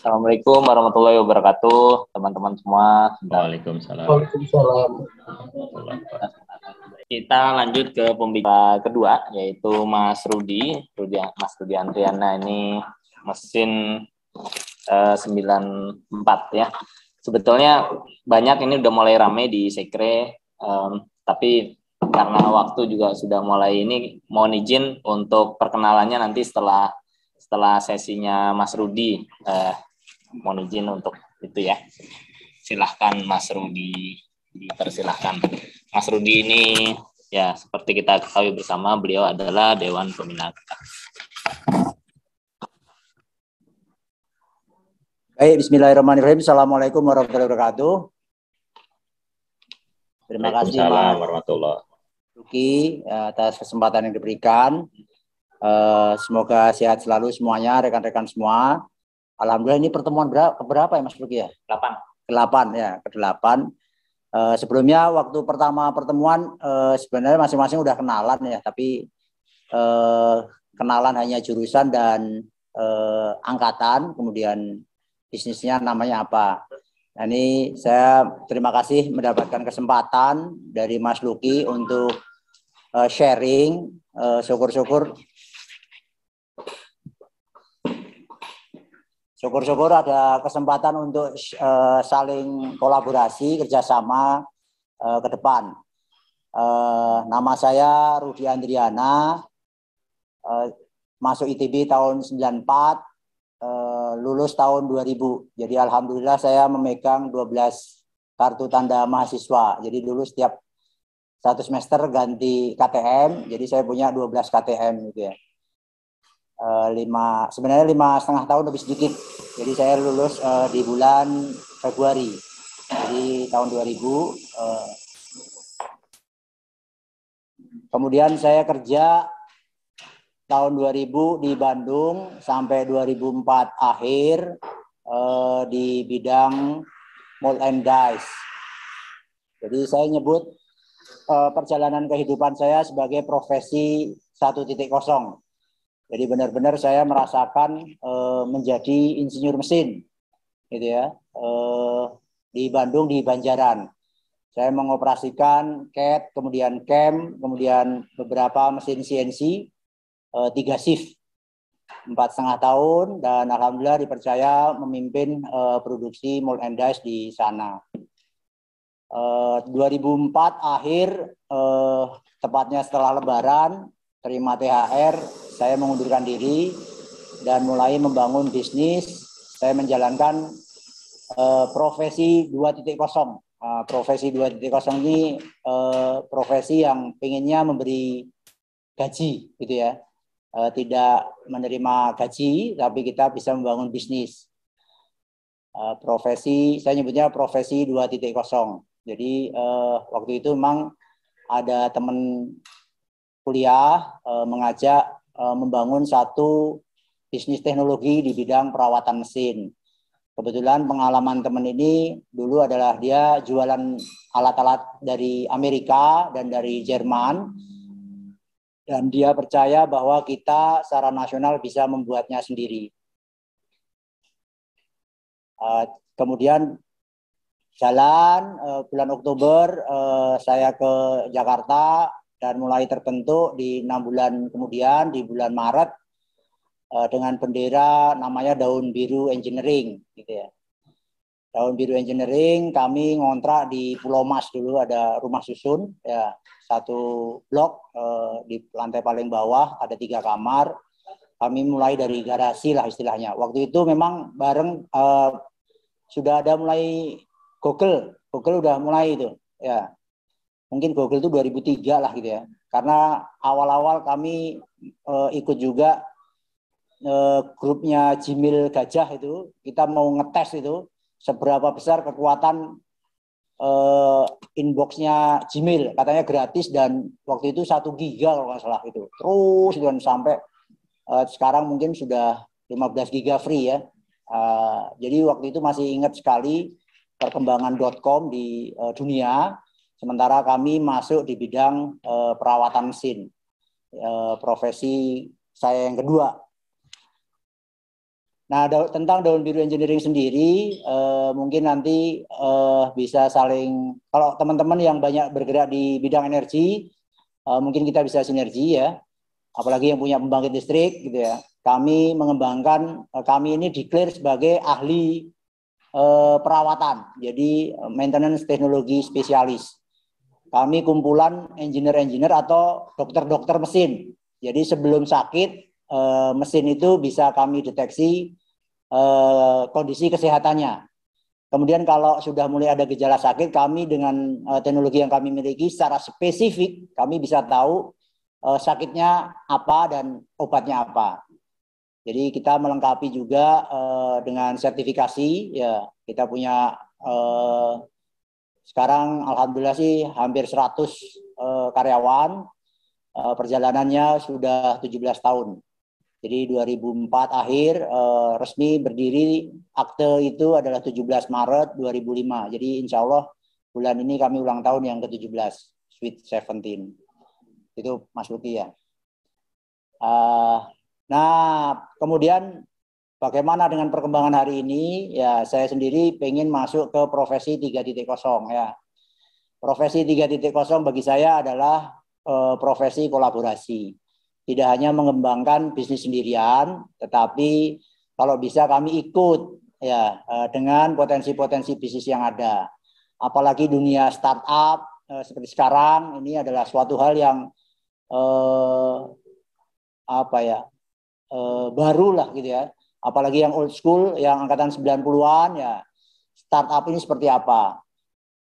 Assalamualaikum warahmatullahi wabarakatuh, teman-teman semua. Waalaikumsalam. Waalaikumsalam. Kita lanjut ke pembicara kedua, yaitu Mas Rudi Andriana. Ini mesin 94 ya. Sebetulnya banyak ini udah mulai rame di Sekre, tapi karena waktu juga sudah mulai ini, mohon izin untuk perkenalannya nanti setelah sesinya Mas Rudi. Mohon izin untuk itu ya. Silahkan Mas Rudi, dipersilahkan. Mas Rudi ini ya seperti kita ketahui bersama, beliau adalah Dewan Pembina. Baik, bismillahirrahmanirrahim. Assalamualaikum warahmatullahi wabarakatuh. Terima kasih Mas warahmatullahi Ruki atas kesempatan yang diberikan. Semoga sehat selalu semuanya, rekan-rekan semua. Alhamdulillah ini pertemuan berapa ya Mas Ruki ya? 8 ya, ke-8. Sebelumnya waktu pertama pertemuan sebenarnya masing-masing udah kenalan ya, tapi kenalan hanya jurusan dan angkatan, kemudian bisnisnya namanya apa. Nah, ini saya terima kasih mendapatkan kesempatan dari Mas Luki untuk sharing. Syukur-syukur ada kesempatan untuk saling kolaborasi, kerjasama ke depan. Nama saya Rudi Andriana, masuk ITB tahun 94, lulus tahun 2000. Jadi alhamdulillah saya memegang 12 kartu tanda mahasiswa. Jadi dulu setiap satu semester ganti KTM, jadi saya punya 12 KTM gitu ya. Sebenarnya 5,5 tahun lebih sedikit. Jadi saya lulus di bulan Februari. Jadi tahun 2000. Kemudian saya kerja tahun 2000 di Bandung sampai 2004 akhir di bidang mold and dies. Jadi saya nyebut perjalanan kehidupan saya sebagai profesi 1.0. Jadi benar-benar saya merasakan menjadi insinyur mesin, gitu ya, di Bandung di Banjaran. Saya mengoperasikan CAT, kemudian CAM, kemudian beberapa mesin CNC, 3 shift, 4,5 tahun, dan alhamdulillah dipercaya memimpin produksi mold and dies di sana. 2004 akhir, tepatnya setelah Lebaran, terima THR, saya mengundurkan diri dan mulai membangun bisnis. Saya menjalankan profesi 2.0. Profesi 2.0 ini profesi yang pengennya memberi gaji, gitu ya. Tidak menerima gaji, tapi kita bisa membangun bisnis. Profesi, saya nyebutnya profesi 2.0. Jadi waktu itu memang ada teman kuliah mengajak membangun satu bisnis teknologi di bidang perawatan mesin. Kebetulan pengalaman teman ini dulu adalah dia jualan alat-alat dari Amerika dan dari Jerman, dan dia percaya bahwa kita secara nasional bisa membuatnya sendiri. Kemudian jalan bulan Oktober saya ke Jakarta dan mulai terbentuk di 6 bulan kemudian di bulan Maret dengan bendera namanya Daun Biru Engineering, gitu ya. Daun Biru Engineering, kami ngontrak di Pulau Mas dulu, ada rumah susun ya, satu blok di lantai paling bawah ada 3 kamar. Kami mulai dari garasi lah istilahnya. Waktu itu memang bareng sudah ada mulai Google udah mulai itu ya. Mungkin Google itu 2003 lah gitu ya. Karena awal-awal kami ikut juga grupnya Jimil Gajah itu, kita mau ngetes itu seberapa besar kekuatan inboxnya Gmail, katanya gratis dan waktu itu 1 giga kalau nggak salah itu. Terus dan sampai sekarang mungkin sudah 15 giga free ya. Jadi waktu itu masih ingat sekali perkembangan .com di dunia, sementara kami masuk di bidang perawatan mesin, profesi saya yang kedua. Nah, tentang daun biru engineering sendiri, mungkin nanti bisa saling, kalau teman-teman yang banyak bergerak di bidang energi, mungkin kita bisa sinergi ya, apalagi yang punya pembangkit listrik gitu ya. Kami mengembangkan, kami ini declare sebagai ahli perawatan, jadi maintenance teknologi spesialis. Kami kumpulan engineer-engineer atau dokter-dokter mesin. Jadi sebelum sakit, mesin itu bisa kami deteksi kondisi kesehatannya. Kemudian kalau sudah mulai ada gejala sakit, kami dengan teknologi yang kami miliki secara spesifik, kami bisa tahu sakitnya apa dan obatnya apa. Jadi kita melengkapi juga dengan sertifikasi, ya kita punya sekarang alhamdulillah sih hampir 100 karyawan, perjalanannya sudah 17 tahun. Jadi 2004 akhir resmi berdiri, akte itu adalah 17 Maret 2005. Jadi insya Allah bulan ini kami ulang tahun yang ke-17, Sweet 17. Itu Mas Luki ya. Nah, kemudian bagaimana dengan perkembangan hari ini? Ya, saya sendiri pengen masuk ke profesi 3.0 ya. Profesi 3.0 bagi saya adalah profesi kolaborasi. Tidak hanya mengembangkan bisnis sendirian, tetapi kalau bisa kami ikut ya dengan potensi-potensi bisnis yang ada. Apalagi dunia startup seperti sekarang ini adalah suatu hal yang baru lah gitu ya. Apalagi yang old school, yang angkatan 90-an ya, startup ini seperti apa.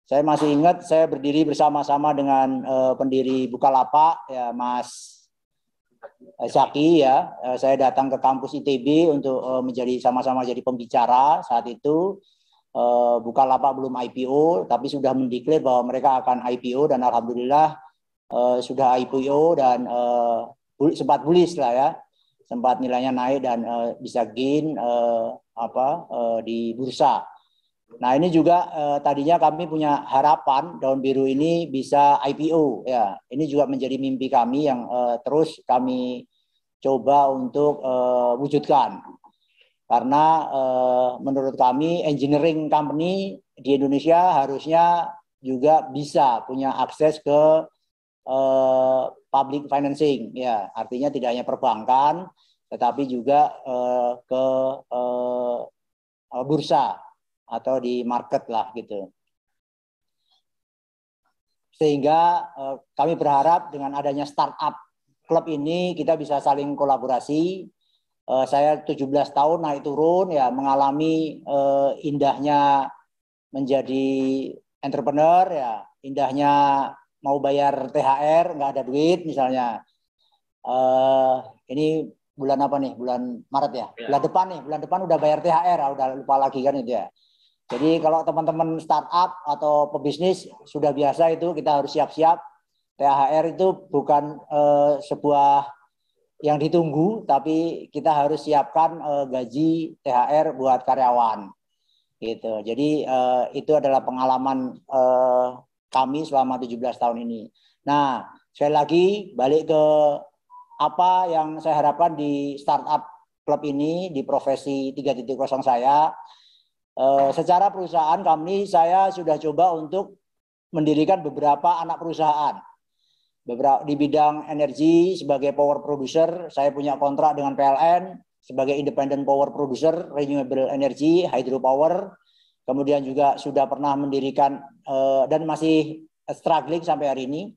Saya masih ingat saya berdiri bersama-sama dengan pendiri Bukalapak ya, Mas Zaki ya. Saya datang ke kampus ITB untuk menjadi sama-sama jadi pembicara saat itu. Bukalapak belum IPO, tapi sudah mendeklar bahwa mereka akan IPO dan alhamdulillah sudah IPO dan sempat bullish lah ya, sempat nilainya naik dan bisa gain di bursa. Nah ini juga tadinya kami punya harapan daun biru ini bisa IPO ya. Ini juga menjadi mimpi kami yang terus kami coba untuk wujudkan. Karena menurut kami engineering company di Indonesia harusnya juga bisa punya akses ke public financing ya. Artinya tidak hanya perbankan tetapi juga ke bursa atau di market lah gitu. Sehingga kami berharap dengan adanya startup klub ini kita bisa saling kolaborasi. Saya 17 tahun naik turun ya, mengalami indahnya menjadi entrepreneur ya, indahnya mau bayar THR nggak ada duit misalnya. Ini bulan apa nih? Bulan Maret ya. Bulan depan udah bayar THR, udah lupa lagi kan itu ya. Jadi kalau teman-teman startup atau pebisnis sudah biasa itu kita harus siap-siap. THR itu bukan sebuah yang ditunggu, tapi kita harus siapkan gaji THR buat karyawan. Gitu. Jadi itu adalah pengalaman kami selama 17 tahun ini. Nah, sekali lagi balik ke apa yang saya harapkan di startup klub ini, di profesi 3.0 saya. Secara perusahaan kami, saya sudah coba untuk mendirikan beberapa anak perusahaan. Di bidang energi sebagai power producer, saya punya kontrak dengan PLN sebagai independent power producer, renewable energy, hydropower. Kemudian juga sudah pernah mendirikan dan masih struggling sampai hari ini.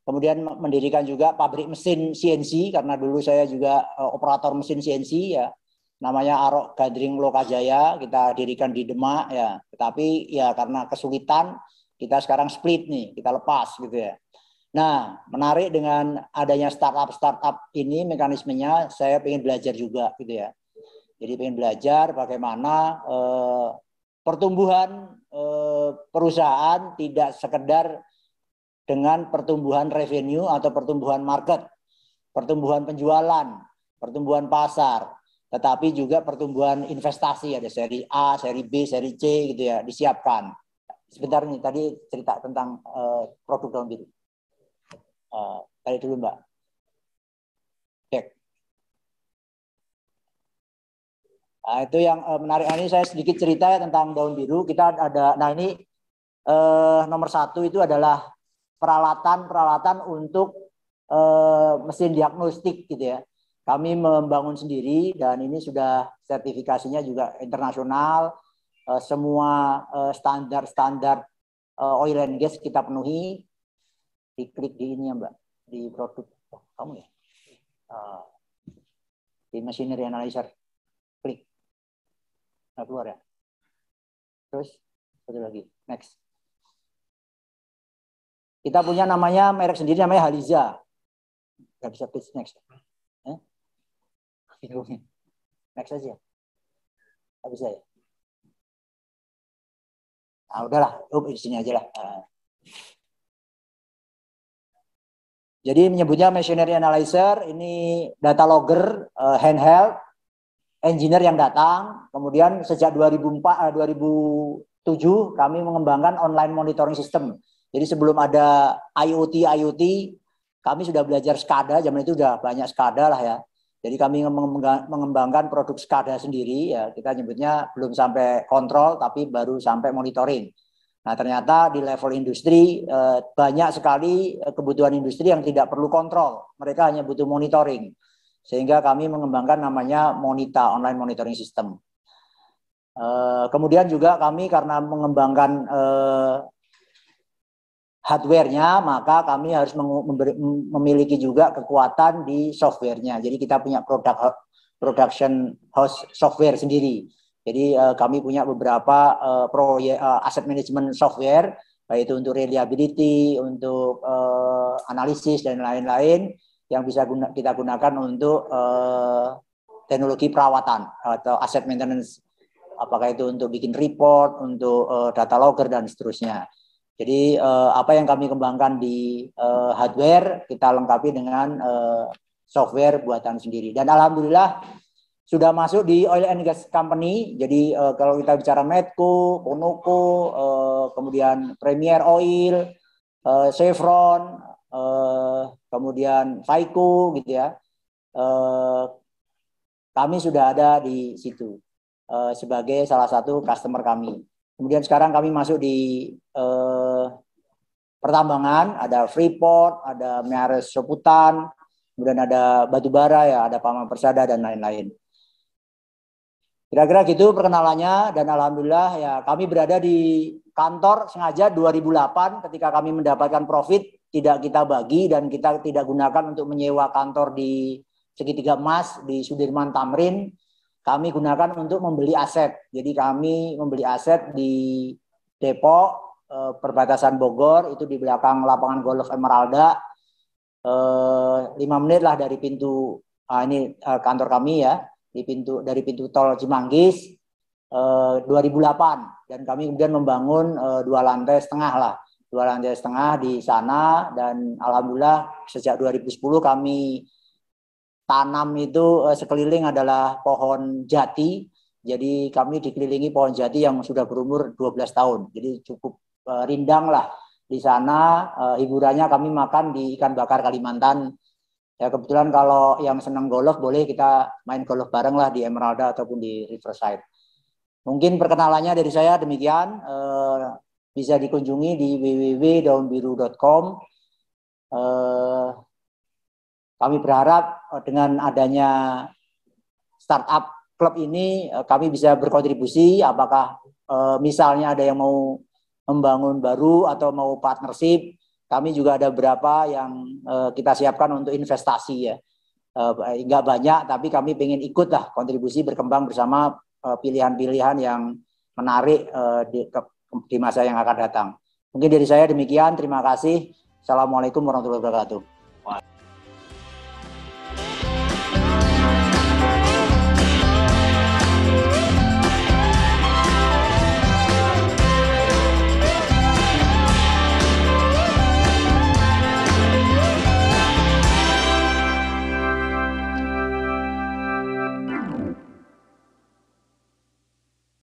Kemudian mendirikan juga pabrik mesin CNC karena dulu saya juga operator mesin CNC ya. Namanya Arok Gadring Lokajaya, kita dirikan di Demak ya. Tetapi ya karena kesulitan kita sekarang split nih, kita lepas gitu ya. Nah, menarik dengan adanya startup ini mekanismenya, saya pengen belajar juga gitu ya. Jadi pengen belajar bagaimana pertumbuhan perusahaan tidak sekedar dengan pertumbuhan revenue atau pertumbuhan market, pertumbuhan penjualan, pertumbuhan pasar, tetapi juga pertumbuhan investasi, ada seri A, seri B, seri C gitu ya, disiapkan. Sebentar nih, tadi cerita tentang produk daun biru. Tadi dulu Mbak. Cek. Nah, itu yang menarik. Ini saya sedikit cerita ya tentang daun biru. Kita ada, nah ini nomor 1 itu adalah peralatan untuk mesin diagnostik gitu ya. Kami membangun sendiri dan ini sudah sertifikasinya juga internasional. Semua standar-standar oil and gas kita penuhi. Diklik di ini ya Mbak, di produk kamu ya, di machinery analyzer, klik, nggak keluar ya. Terus satu lagi, next. Kita punya namanya merek sendiri namanya Haliza. Nggak bisa please next. Next aja. Nggak bisa ya. Nah, udahlah, di sini aja lah. Jadi menyebutnya machinery analyzer, ini data logger, handheld, engineer yang datang. Kemudian sejak 2007 kami mengembangkan online monitoring system. Jadi sebelum ada IoT, kami sudah belajar SCADA, zaman itu sudah banyak SCADA lah ya. Jadi kami mengembangkan produk SCADA sendiri, ya kita nyebutnya belum sampai kontrol, tapi baru sampai monitoring. Nah ternyata di level industri banyak sekali kebutuhan industri yang tidak perlu kontrol, mereka hanya butuh monitoring. Sehingga kami mengembangkan namanya Monita, Online Monitoring System. Kemudian juga kami karena mengembangkan hardware-nya, maka kami harus memiliki juga kekuatan di software-nya. Jadi kita punya production house software sendiri. Jadi kami punya beberapa proyek asset management software, baik itu untuk reliability, untuk analisis dan lain-lain yang bisa kita gunakan untuk teknologi perawatan atau asset maintenance. Apakah itu untuk bikin report, untuk data logger dan seterusnya. Jadi apa yang kami kembangkan di hardware kita lengkapi dengan software buatan sendiri. Dan alhamdulillah sudah masuk di oil and gas company. Jadi kalau kita bicara Medco, Conoco, kemudian Premier Oil, Chevron, kemudian Vaiko gitu ya. Kami sudah ada di situ sebagai salah satu customer kami. Kemudian sekarang kami masuk di pertambangan, ada Freeport, ada Meares Soputan, kemudian ada batubara ya, ada Pama Persada dan lain-lain. Kira-kira gitu perkenalannya, dan alhamdulillah ya kami berada di kantor sengaja 2008 ketika kami mendapatkan profit tidak kita bagi dan kita tidak gunakan untuk menyewa kantor di Segitiga Emas di Sudirman Tamrin. Kami gunakan untuk membeli aset. Jadi kami membeli aset di Depok, perbatasan Bogor, itu di belakang lapangan golf Emeralda. 5 menit lah dari pintu, ini kantor kami ya. Dari pintu tol Cimanggis 2008 dan kami kemudian membangun 2,5 lantai lah, 2,5 lantai di sana, dan alhamdulillah sejak 2010 kami tanam itu sekeliling adalah pohon jati. Jadi kami dikelilingi pohon jati yang sudah berumur 12 tahun. Jadi cukup rindang lah di sana. Hiburannya kami makan di ikan bakar Kalimantan. Ya kebetulan kalau yang senang golf boleh kita main golf bareng lah di Emeralda ataupun di Riverside. Mungkin perkenalannya dari saya demikian. Bisa dikunjungi di www.daunbiru.com. Kami berharap dengan adanya startup klub ini kami bisa berkontribusi. Apakah misalnya ada yang mau membangun baru atau mau partnership, kami juga ada beberapa yang kita siapkan untuk investasi ya. Enggak banyak, tapi kami ingin ikut lah kontribusi berkembang bersama pilihan-pilihan yang menarik di masa yang akan datang. Mungkin dari saya demikian, terima kasih. Assalamualaikum warahmatullahi wabarakatuh.